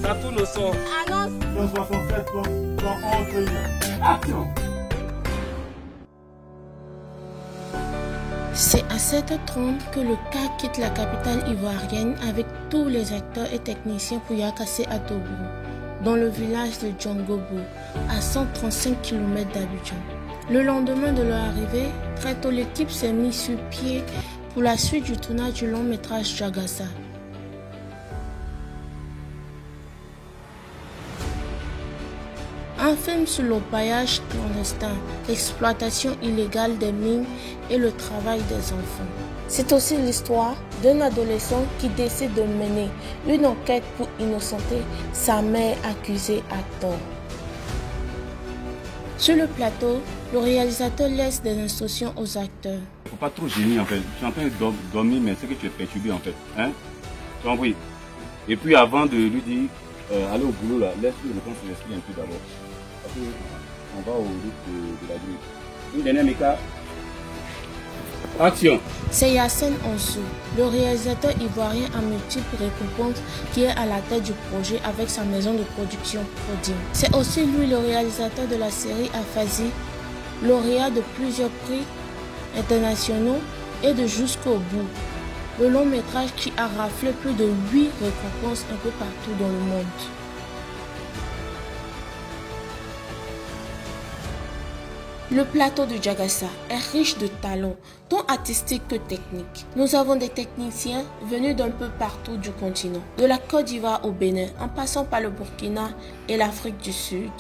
Ça tourne au son. Annonce. 67, 111, action. C'est à 7h30 que le CAC quitte la capitale ivoirienne avec tous les acteurs et techniciens pour Yakassé à Togo, dans le village de Djongobo, à 135 km d'Abidjan. Le lendemain de leur arrivée, très tôt l'équipe s'est mise sur pied pour la suite du tournage du long métrage Jagassa. Un film sur l'orpaillage clandestin, l'exploitation illégale des mines et le travail des enfants. C'est aussi l'histoire d'un adolescent qui décide de mener une enquête pour innocenter sa mère accusée à tort. Sur le plateau, le réalisateur laisse des instructions aux acteurs. Il ne faut pas trop gêner en fait. Tu es en train de dormir, mais c'est que tu es perturbé en fait. Hein? Tu as compris? Et puis avant de lui dire, allez au boulot là, laisse-le le temps sur l'esprit un peu d'abord. On va au rythme de la grille. Une dernière méca. Action. C'est Yassine Onsou, le réalisateur ivoirien à multiples récompenses qui est à la tête du projet avec sa maison de production Prodim. C'est aussi lui le réalisateur de la série Afazi, lauréat de plusieurs prix internationaux et de Jusqu'au bout. Le long métrage qui a raflé plus de 8 récompenses un peu partout dans le monde. Le plateau de Jagassa est riche de talents, tant artistiques que techniques. Nous avons des techniciens venus d'un peu partout du continent, de la Côte d'Ivoire au Bénin, en passant par le Burkina et l'Afrique du Sud.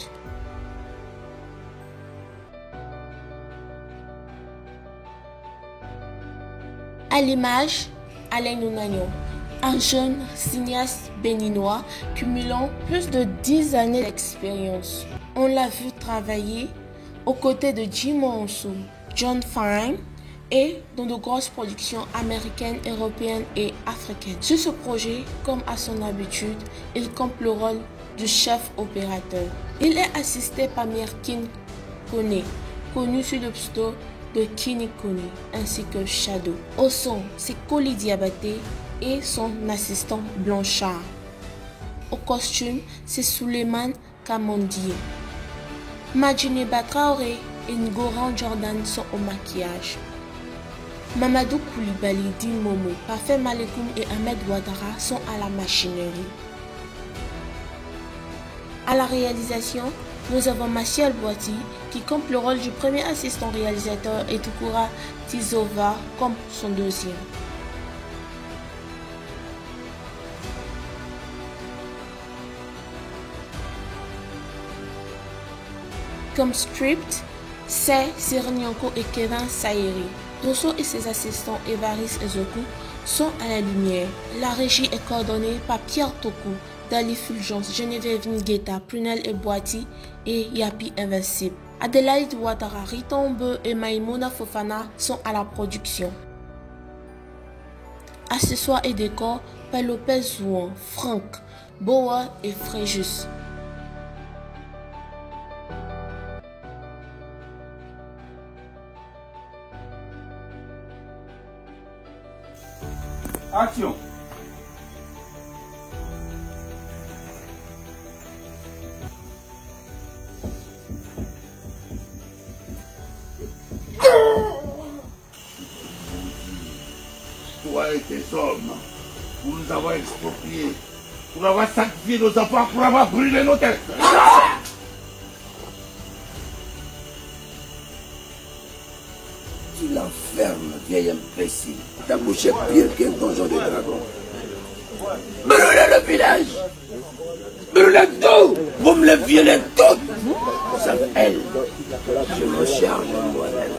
À l'image, Alain Nounagnon, un jeune cinéaste béninois cumulant plus de 10 années d'expérience. On l'a vu travailler aux côtés de Jim Onsou, John Fine et dans de grosses productions américaines, européennes et africaines. Sur ce projet, comme à son habitude, il campe le rôle du chef opérateur. Il est assisté par Mirkin Kone, connu sous le pseudo de Kini Kone, ainsi que Shadow. Au son, c'est Koli Diabaté et son assistant Blanchard. Au costume, c'est Suleiman Kamandier. Madjineba Traoré et Ngoran Jordan sont au maquillage. Mamadou Koulibaly, Din Momo, Parfait Malekoum et Ahmed Ouattara sont à la machinerie. À la réalisation, nous avons Maciel Boiti qui campe le rôle du premier assistant réalisateur et Tukura Tizova comme son deuxième. Comme script, c'est Sirnyanko et Kevin Sayeri. Dosso et ses assistants Evaris et Zoku sont à la lumière. La régie est coordonnée par Pierre Tokou, Dali Fulgence, Geneviève Ngueta, Prunel et Boiti et Yapi Invincible. Adelaide Ouattara, Ritombe et Maïmouna Fofana sont à la production. Accessoires et décors par Lopez Zouan, Franck, Boa et Fréjus. Action. Toi et tes hommes, pour nous avoir expropriés, pour avoir sacrifié nos enfants, pour avoir brûlé nos têtes. Tu l'enfermes, vieil imbécile. Ta bouche est pire qu'un donjon de dragon. Brûlez le village. Brûlez tout. Vous me les violez toutes. Sauf elle. Je me charge moi-même.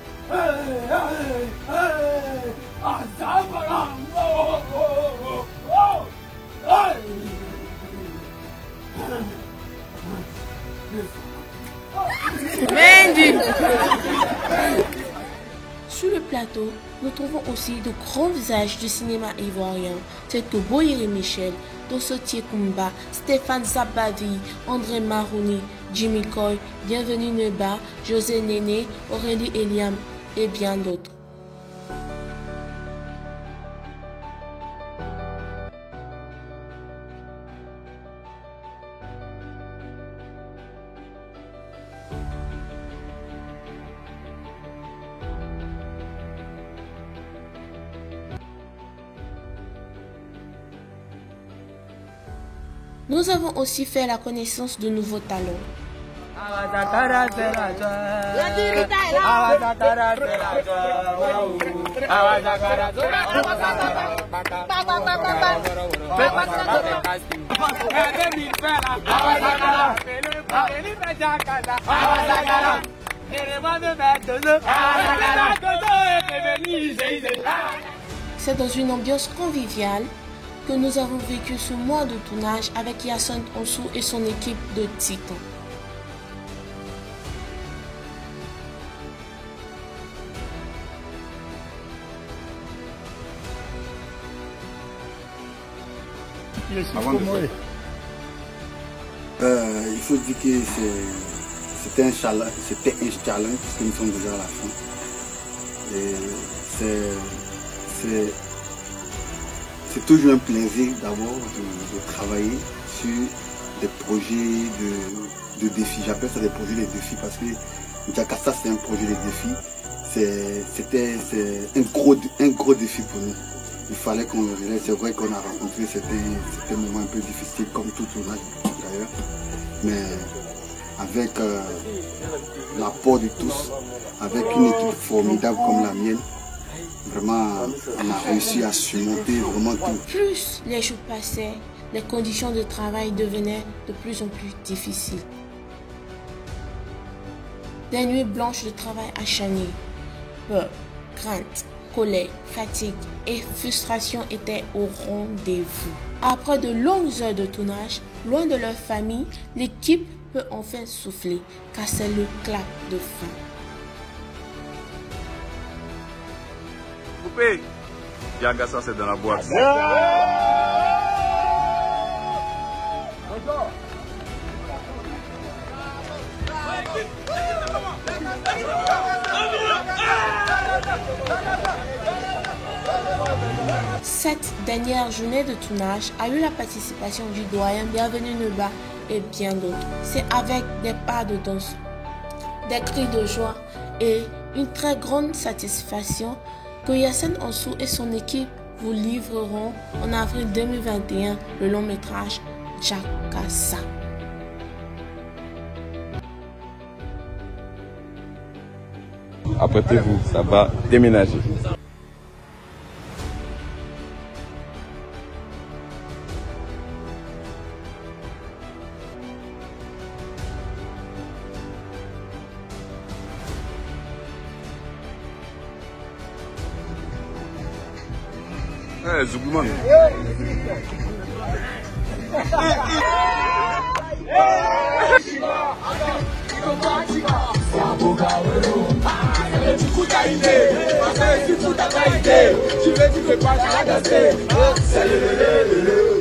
Sur le plateau, nous trouvons aussi de grands visages du cinéma ivoirien, tels que Boyeri Michel, Dossotier Kumba, Stéphane Zabavi, André Marouni, Jimmy Coy, Bienvenue Neba, José Néné, Aurélie Eliam et bien d'autres. Nous avons aussi fait la connaissance de nouveaux talents. C'est dans une ambiance conviviale que nous avons vécu ce mois de tournage avec Hyacinthe Onsou et son équipe de Titans. Il faut dire que c'était un challenge parce que nous sommes déjà à la fin. Et c'est toujours un plaisir d'abord de travailler sur des projets de défis. J'appelle ça des projets de défis parce que Jakassa c'est un projet de défi. C'était un gros défi pour nous. Il fallait qu'on le relève. C'est vrai qu'on a rencontré certains moments un peu difficiles comme tout tournage d'ailleurs. Mais avec l'apport de tous, avec une équipe formidable comme la mienne, vraiment on a réussi à surmonter vraiment tout. Plus les jours passaient, les conditions de travail devenaient de plus en plus difficiles. Des nuits blanches de travail acharné, peur, crainte, colère, fatigue et frustration étaient au rendez-vous. Après de longues heures de tournage, loin de leur famille, l'équipe peut enfin souffler, car c'est le clap de fin. Coupé, Jakassa c'est dans la boîte. Cette dernière journée de tournage a eu la participation du doyen Bienvenue Neba et bien d'autres. C'est avec des pas de danse, des cris de joie et une très grande satisfaction que Hyacinthe Onsou et son équipe vous livreront en avril 2021 le long métrage Jakassa. Apprêtez-vous, ça va déménager. Hey, Zougouman.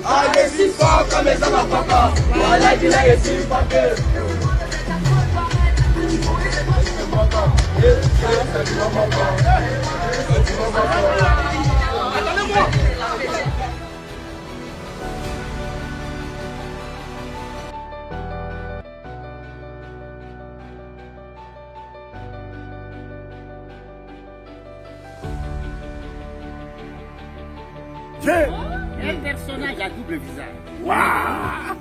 Allez-y fort comme les hommes à papa. Voilà qu'il a ici papier. Attendez-moi. Un personnage à double visage. Waouh!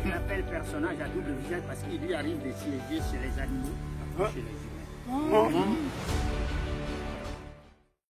On appelle personnage à double visage parce qu'il lui arrive de siéger chez les animaux, chez les humains.